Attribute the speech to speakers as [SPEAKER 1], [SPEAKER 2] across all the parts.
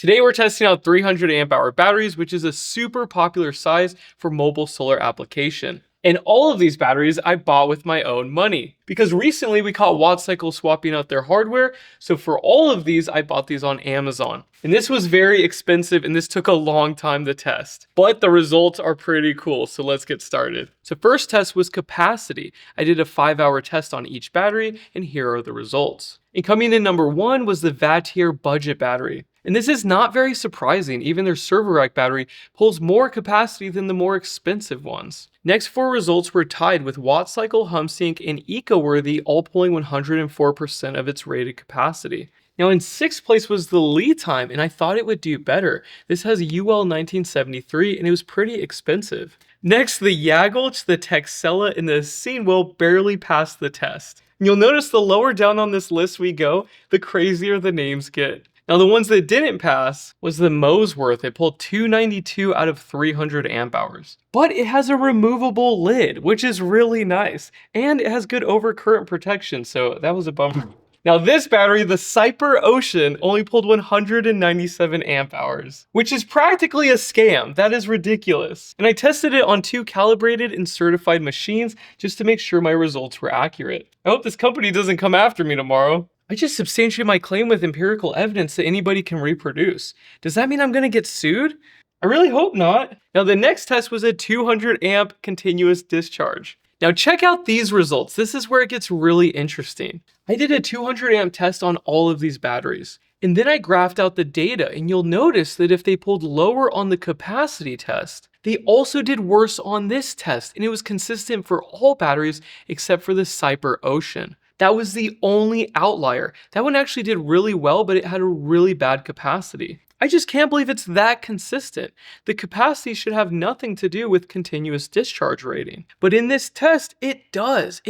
[SPEAKER 1] Today we're testing out 300 amp hour batteries, which is a super popular size for mobile solar application. And all of these batteries I bought with my own money because recently we caught WattCycle swapping out their hardware. So for all of these, I bought these on Amazon. And this was very expensive and this took a long time to test, but the results are pretty cool. So let's get started. So first test was capacity. I did a 5-hour test on each battery and here are the results. And coming in number 1 was the Vatier budget battery. And this is not very surprising. Even their server rack battery pulls more capacity than the more expensive ones. Next 4 results were tied with WattCycle, HumSync, and EcoWorthy all pulling 104% of its rated capacity. Now in 6th place was the lead time, and I thought it would do better. This has UL 1973 and it was pretty expensive. Next, the Yagelch, the Texella, and the Scenewell barely passed the test. And you'll notice the lower down on this list we go, the crazier the names get. Now the ones that didn't pass was the Mosworth. It pulled 292 out of 300 amp hours. But it has a removable lid, which is really nice. And it has good overcurrent protection, so that was a bummer. Now this battery, the Cyper Ocean, only pulled 197 amp hours, which is practically a scam. That is ridiculous. And I tested it on 2 calibrated and certified machines just to make sure my results were accurate. I hope this company doesn't come after me tomorrow. I just substantiate my claim with empirical evidence that anybody can reproduce. Does that mean I'm gonna get sued? I really hope not. Now the next test was a 200 amp continuous discharge. Now check out these results. This is where it gets really interesting. I did a 200 amp test on all of these batteries. And then I graphed out the data and you'll notice that if they pulled lower on the capacity test, they also did worse on this test. And it was consistent for all batteries except for the Cyper Ocean. That was the only outlier. That one actually did really well, but it had a really bad capacity. I just can't believe it's that consistent. The capacity should have nothing to do with continuous discharge rating. But in this test, it does.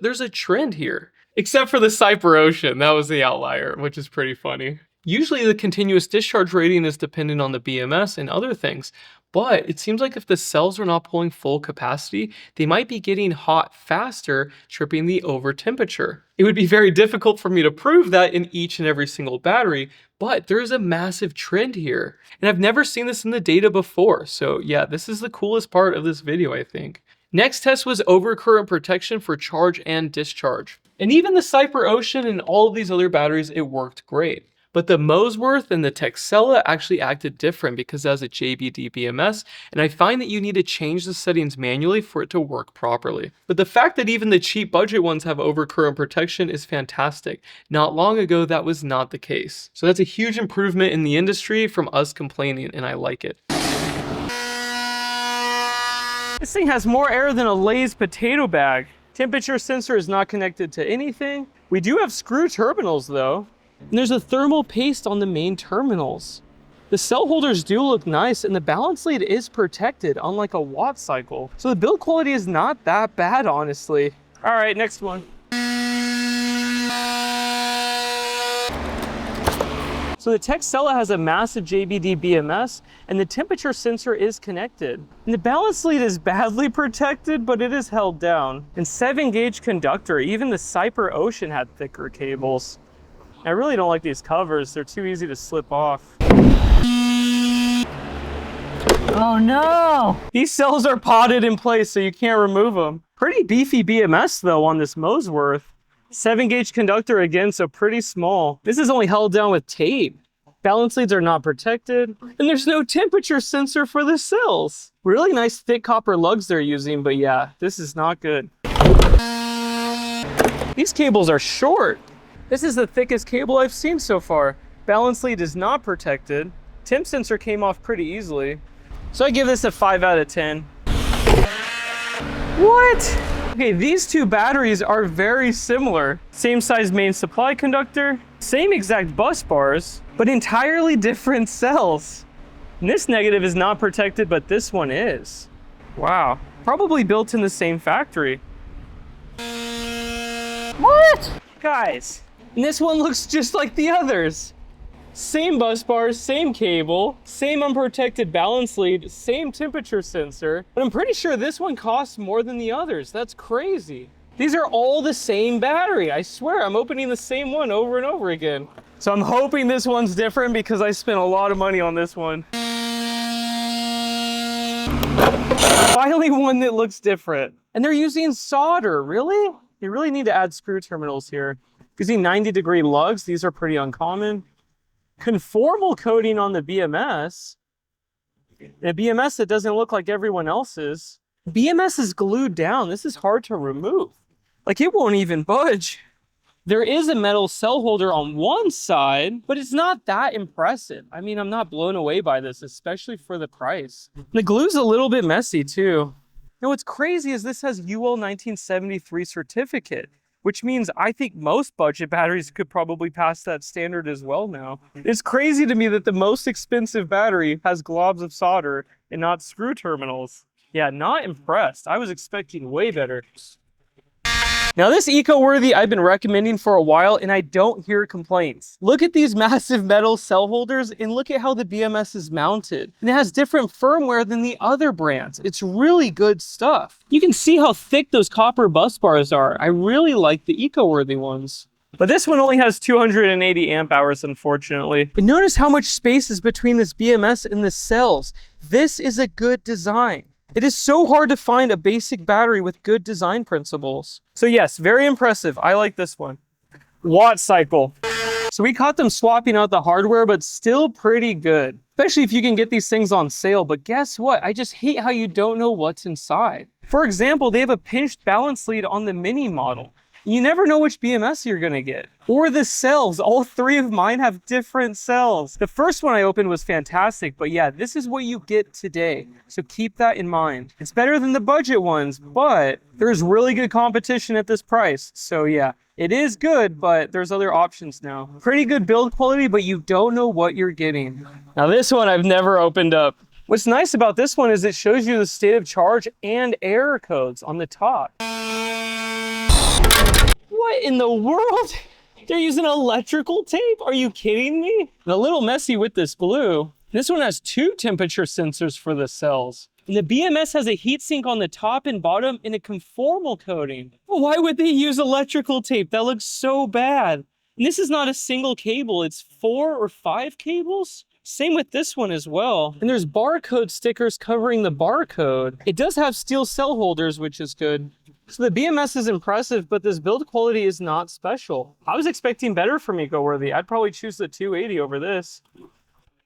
[SPEAKER 1] There's a trend here. Except for the Cyper Ocean, that was the outlier, which is pretty funny. Usually the continuous discharge rating is dependent on the BMS and other things, but it seems like if the cells are not pulling full capacity, they might be getting hot faster, tripping the over temperature. It would be very difficult for me to prove that in each and every single battery, but there is a massive trend here. And I've never seen this in the data before. So yeah, this is the coolest part of this video, I think. Next test was overcurrent protection for charge and discharge. And even the Cyper Ocean and all of these other batteries, it worked great. But the Mosworth and the Texella actually acted different because it has a JBD BMS, and I find that you need to change the settings manually for it to work properly. But the fact that even the cheap budget ones have overcurrent protection is fantastic. Not long ago, that was not the case. So that's a huge improvement in the industry from us complaining, and I like it. This thing has more air than a Lay's potato bag. Temperature sensor is not connected to anything. We do have screw terminals though. And there's a thermal paste on the main terminals. The cell holders do look nice and the balance lead is protected, unlike a WattCycle. So the build quality is not that bad, honestly. All right, next one. So the Texella has a massive JBD BMS and the temperature sensor is connected. And the balance lead is badly protected, but it is held down. And 7-gauge conductor, even the Cyper Ocean had thicker cables. I really don't like these covers. They're too easy to slip off. Oh no! These cells are potted in place so you can't remove them. Pretty beefy BMS though on this Mosworth. 7-gauge conductor again, so pretty small. This is only held down with tape. Balance leads are not protected. And there's no temperature sensor for the cells. Really nice thick copper lugs they're using, but yeah, this is not good. These cables are short. This is the thickest cable I've seen so far. Balance lead is not protected. Temp sensor came off pretty easily. So I give this a 5 out of 10. What? Okay, these two batteries are very similar. Same size main supply conductor, same exact bus bars, but entirely different cells. And this negative is not protected, but this one is. Wow, probably built in the same factory. What? Guys, and this one looks just like the others. Same bus bars, same cable, same unprotected balance lead, same temperature sensor, but I'm pretty sure this one costs more than the others. That's crazy. These are all the same battery. I swear, I'm opening the same one over and over again. So I'm hoping this one's different because I spent a lot of money on this one. Finally, one that looks different. And they're using solder, really? You really need to add screw terminals here. Using 90-degree lugs, these are pretty uncommon. Conformal coating on the BMS. A BMS that doesn't look like everyone else's. BMS is glued down. This is hard to remove. Like, it won't even budge. There is a metal cell holder on one side, but it's not that impressive. I mean, I'm not blown away by this, especially for the price. The glue's a little bit messy too. Now, what's crazy is this has UL 1973 certificate, which means I think most budget batteries could probably pass that standard as well now. It's crazy to me that the most expensive battery has globs of solder and not screw terminals. Yeah, not impressed. I was expecting way better. Now, this eco-worthy I've been recommending for a while, and I don't hear complaints. Look at these massive metal cell holders, and look at how the BMS is mounted. And it has different firmware than the other brands. It's really good stuff. You can see how thick those copper bus bars are. I really like the eco-worthy ones. But this one only has 280 amp hours, unfortunately. But notice how much space is between this BMS and the cells. This is a good design. It is so hard to find a basic battery with good design principles. So yes, very impressive. I like this one. Watt cycle. So we caught them swapping out the hardware, but still pretty good. Especially if you can get these things on sale. But guess what? I just hate how you don't know what's inside. For example, they have a pinched balance lead on the mini model. You never know which BMS you're gonna get. Or the cells. All three of mine have different cells. The first one I opened was fantastic, but yeah, this is what you get today. So keep that in mind. It's better than the budget ones, but there's really good competition at this price. So yeah, it is good, but there's other options now. Pretty good build quality, but you don't know what you're getting. Now this one I've never opened up. What's nice about this one is it shows you the state of charge and error codes on the top. What in the world? They're using electrical tape? Are you kidding me? And a little messy with this blue. This one has 2 temperature sensors for the cells. And the BMS has a heatsink on the top and bottom in a conformal coating. Why would they use electrical tape? That looks so bad. And this is not a single cable, it's 4 or 5 cables. Same with this one as well. And there's barcode stickers covering the barcode. It does have steel cell holders, which is good. So the BMS is impressive, but this build quality is not special. I was expecting better from eco-worthy. I'd probably choose the 280 over this.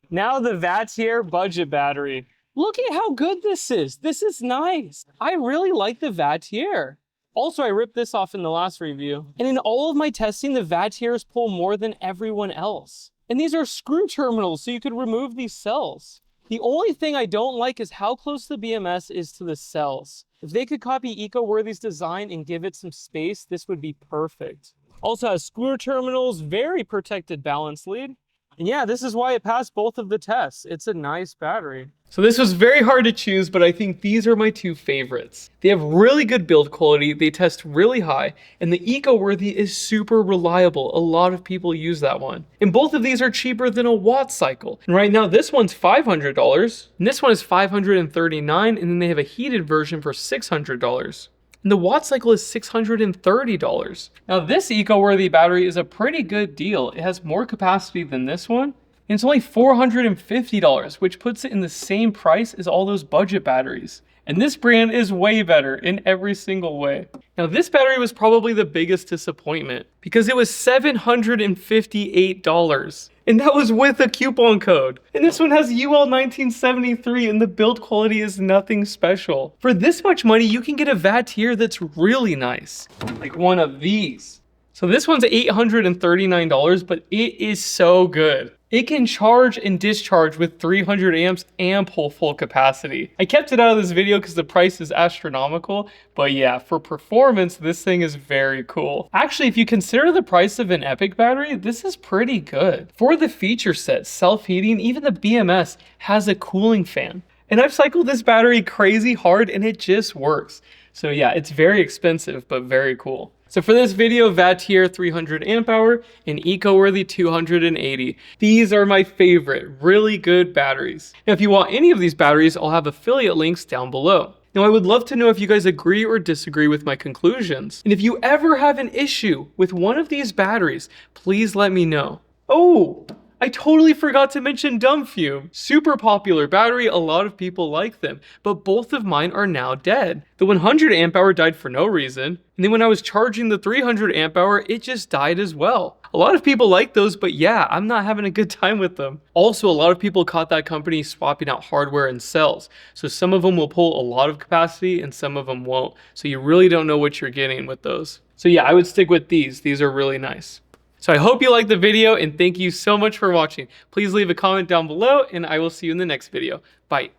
[SPEAKER 1] Now the Vatier budget battery. Look at how good this is. This is nice. I really like the Vatier. Also, I ripped this off in the last review. And in all of my testing, the Vatiers pull more than everyone else. And these are screw terminals, so you could remove these cells. The only thing I don't like is how close the BMS is to the cells. If they could copy eco-worthy's design and give it some space, this would be perfect. Also has screw terminals, very protected balance lead. And yeah, this is why it passed both of the tests. It's a nice battery. So this was very hard to choose, but I think these are my 2 favorites. They have really good build quality, they test really high, and the eco-worthy is super reliable. A lot of people use that one. And both of these are cheaper than a watt cycle. And right now this one's $500, and this one is $539, and then they have a heated version for $600. And the watt cycle is $630. Now this eco-worthy battery is a pretty good deal. It has more capacity than this one. And it's only $450, which puts it in the same price as all those budget batteries. And this brand is way better in every single way. Now this battery was probably the biggest disappointment because it was $758. And that was with a coupon code. And this one has UL 1973 and the build quality is nothing special. For this much money, you can get a Vatier that's really nice. Like one of these. So this one's $839, but it is so good. It can charge and discharge with 300 amps and pull full capacity. I kept it out of this video because the price is astronomical, but yeah, for performance, this thing is very cool. Actually, if you consider the price of an Epic battery, this is pretty good. For the feature set, self-heating, even the BMS has a cooling fan. And I've cycled this battery crazy hard and it just works. So yeah, it's very expensive, but very cool. So for this video, Vatier 300 amp hour and eco-worthy 280. These are my favorite, really good batteries. Now, if you want any of these batteries, I'll have affiliate links down below. Now, I would love to know if you guys agree or disagree with my conclusions. And if you ever have an issue with one of these batteries, please let me know. Oh, I totally forgot to mention dumb fume. Super popular battery, a lot of people like them, but both of mine are now dead. The 100 amp hour died for no reason, and then when I was charging the 300 amp hour, it just died as well. A lot of people like those, but yeah, I'm not having a good time with them. Also, a lot of people caught that company swapping out hardware and cells, so some of them will pull a lot of capacity and some of them won't, so you really don't know what you're getting with those. So yeah, I would stick with these. These are really nice. So I hope you liked the video and thank you so much for watching. Please leave a comment down below and I will see you in the next video. Bye.